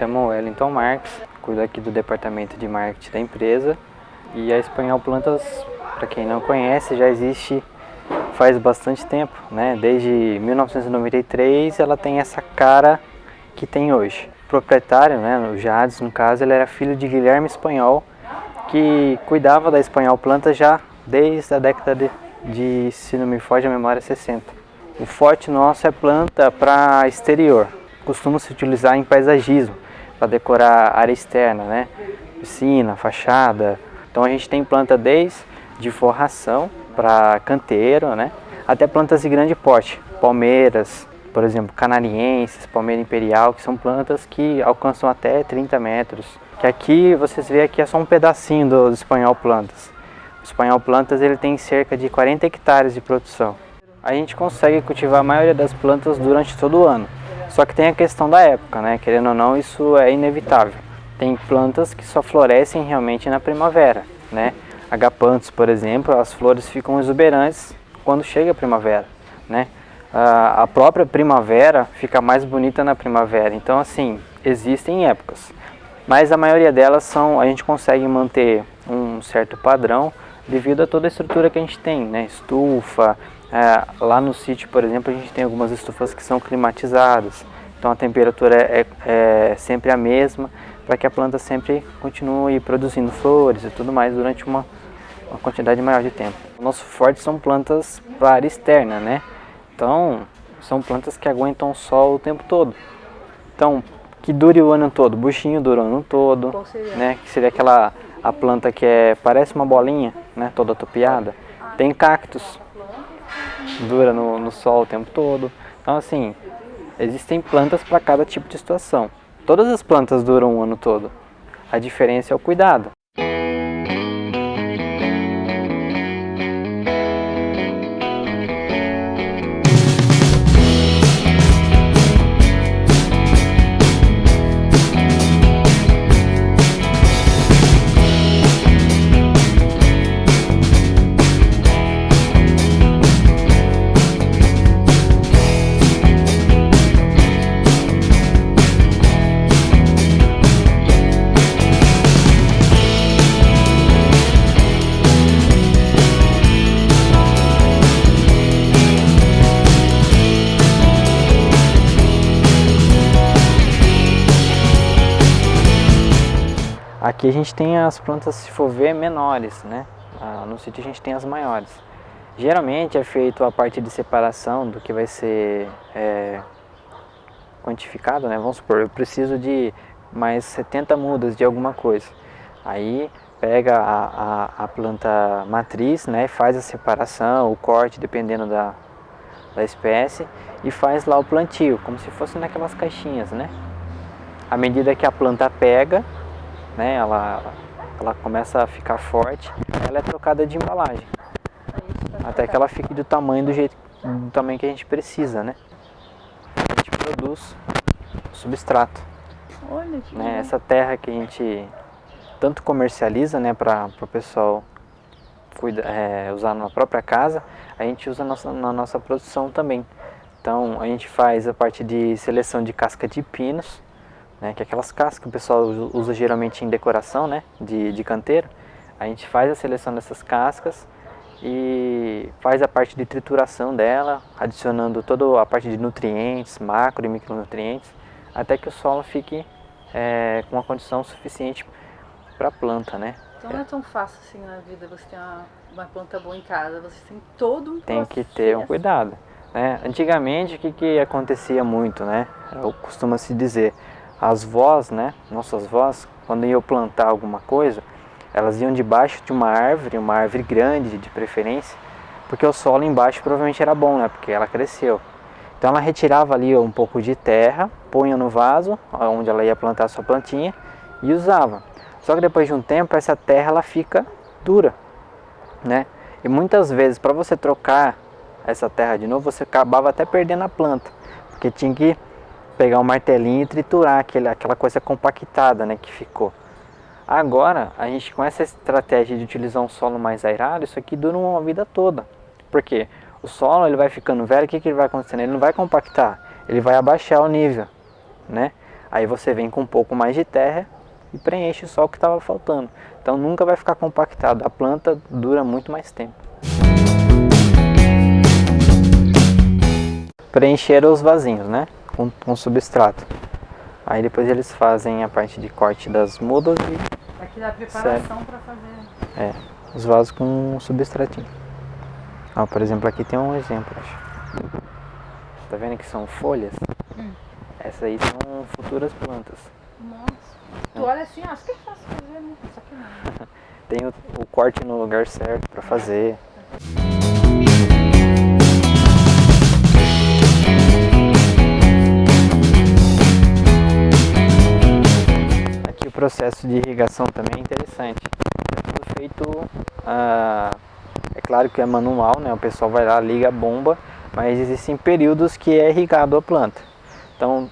chamo Wellington Marques, cuido aqui do departamento de marketing da empresa. E a Espanhol Plantas, para quem não conhece, já existe faz bastante tempo, né? Desde 1993 ela tem essa cara que tem hoje. O proprietário, né, o Jades, no caso, ele era filho de Guilherme Espanhol, que cuidava da Espanhol Plantas já desde a década de, se não me foge a memória, 60. O forte nosso é planta para exterior. Costuma se utilizar em paisagismo, para decorar área externa, né? Piscina, fachada. Então a gente tem planta desde de forração para canteiro, né? Até plantas de grande porte. Palmeiras, por exemplo, canarienses, palmeira imperial, que são plantas que alcançam até 30 metros. Que aqui, vocês veem aqui é só um pedacinho do Espanhol Plantas. O Espanhol Plantas ele tem cerca de 40 hectares de produção. A gente consegue cultivar a maioria das plantas durante todo o ano. Só que tem a questão da época, né? Querendo ou não, isso é inevitável. Tem plantas que só florescem realmente na primavera, né? Agapanthus, por exemplo, as flores ficam exuberantes quando chega a primavera, né? A própria primavera fica mais bonita na primavera. Então, assim, existem épocas. Mas a maioria delas a gente consegue manter um certo padrão devido a toda a estrutura que a gente tem, né? Estufa. Lá no sítio, por exemplo, a gente tem algumas estufas que são climatizadas, então a temperatura é sempre a mesma, para que a planta sempre continue produzindo flores e tudo mais durante uma quantidade maior de tempo. O nosso forte são plantas para área externa, né? Então, são plantas que aguentam sol o tempo todo. Então, que dure o ano todo, buchinho dura o ano todo, né? Que seria a planta que parece uma bolinha, né? Toda topiada. Tem cactos. Dura no sol o tempo todo. Então, assim, existem plantas para cada tipo de situação. Todas as plantas duram o ano todo. A diferença é o cuidado. Aqui a gente tem as plantas, se for ver, menores, né? No sítio a gente tem as maiores. Geralmente é feito a parte de separação do que vai ser quantificado, né? Vamos supor, eu preciso de mais 70 mudas de alguma coisa. Aí pega a planta matriz, né? Faz a separação, o corte, dependendo da espécie, e faz lá o plantio, como se fosse naquelas caixinhas, né? À medida que a planta pega, né, ela começa a ficar forte, ela é trocada de embalagem, até que ela fique do tamanho que a gente precisa, né? A gente produz o substrato. Olha que né? Essa terra que a gente tanto comercializa, né, para o pessoal usar na própria casa, a gente usa na nossa produção também. Então a gente faz a parte de seleção de casca de pinos, né, que é aquelas cascas que o pessoal usa geralmente em decoração, né, de canteiro. A gente faz a seleção dessas cascas e faz a parte de trituração dela, adicionando toda a parte de nutrientes, macro e micronutrientes, até que o solo fique com uma condição suficiente para a planta, né? Então não é tão fácil assim na vida você ter uma planta boa em casa, você tem todo um processo. Tem que ter um cuidado, né? Antigamente, o que acontecia muito, né? Costuma se dizer, as vós, né, nossas vós, quando iam plantar alguma coisa, elas iam debaixo de uma árvore grande de preferência, porque o solo embaixo provavelmente era bom, né, porque ela cresceu. Então ela retirava ali um pouco de terra, punha no vaso, onde ela ia plantar a sua plantinha, e usava. Só que depois de um tempo, essa terra ela fica dura, né? E muitas vezes, para você trocar essa terra de novo, você acabava até perdendo a planta, porque tinha que pegar um martelinho e triturar aquela coisa compactada, né, que ficou. Agora, a gente com essa estratégia de utilizar um solo mais aerado, isso aqui dura uma vida toda. Por quê? O solo ele vai ficando velho, o que ele vai acontecendo? Ele não vai compactar, ele vai abaixar o nível, né? Aí você vem com um pouco mais de terra e preenche só o que estava faltando. Então nunca vai ficar compactado, a planta dura muito mais tempo. Preencher os vasinhos, né? Com substrato. Aí depois eles fazem a parte de corte das mudas e Aqui dá a preparação para fazer. os vasos com substratinho. Ó, por exemplo, aqui tem um exemplo, acho. Tá vendo que são folhas? Essas aí são futuras plantas. Nossa. Tu olha assim, acho que é fácil fazer, né? Só que não. Tem o corte no lugar certo para fazer. Aqui o processo de irrigação também é interessante. É tudo feito, é claro que é manual, né? O pessoal vai lá, liga a bomba, mas existem períodos que é irrigado a planta. Então,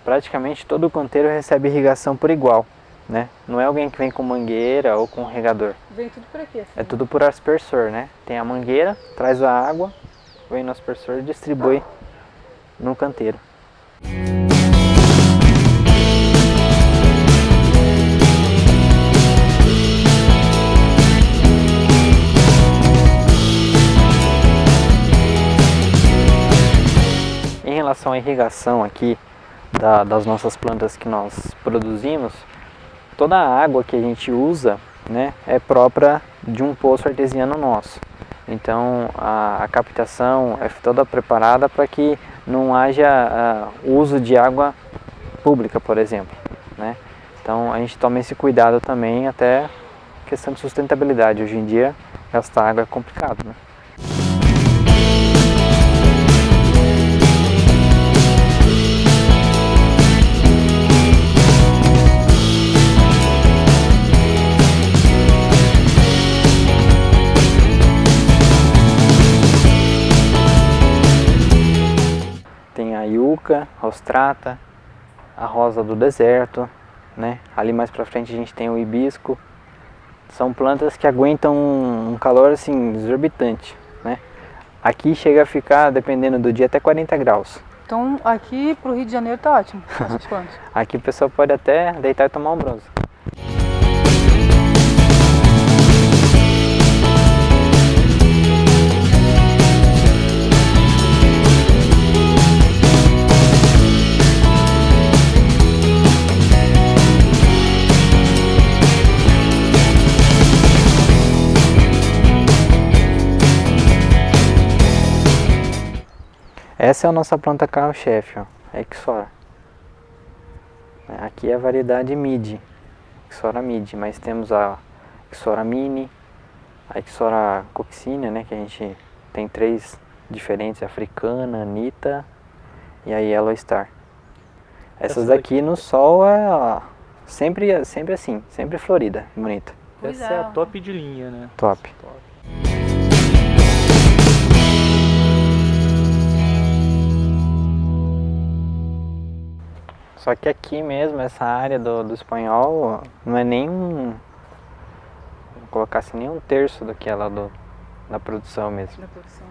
praticamente todo o canteiro recebe irrigação por igual, né? Não é alguém que vem com mangueira ou com regador. Vem tudo por aqui, assim. É tudo por aspersor, né? Tem a mangueira, traz a água, vem no aspersor e distribui no canteiro. Em relação à irrigação aqui das nossas plantas que nós produzimos, toda a água que a gente usa, né, é própria de um poço artesiano nosso. Então a captação é toda preparada para que não haja uso de água pública, por exemplo, né? Então a gente toma esse cuidado também, até questão de sustentabilidade. Hoje em dia gastar água é complicado, né? Tem a yuca, rostrata, a rosa do deserto, né? Ali mais pra frente a gente tem o hibisco. São plantas que aguentam um calor assim exorbitante, né? Aqui chega a ficar, dependendo do dia, até 40 graus. Então aqui pro Rio de Janeiro tá ótimo, essas plantas. Aqui o pessoal pode até deitar e tomar um bronze. Essa é a nossa planta carro-chefe, ó, a Ixora. Aqui é a variedade Midi, Ixora Midi, mas temos a Ixora Mini, a Ixora Coccinea, né, que a gente tem 3 diferentes, africana, Anita e a Yellow Star. Essas daqui no sol é sempre assim, sempre florida, bonita. Essa é a top de linha, né? Top. Só que aqui mesmo, essa área do espanhol, não é nem vou colocar assim, nem um terço daquela da produção mesmo. Da produção.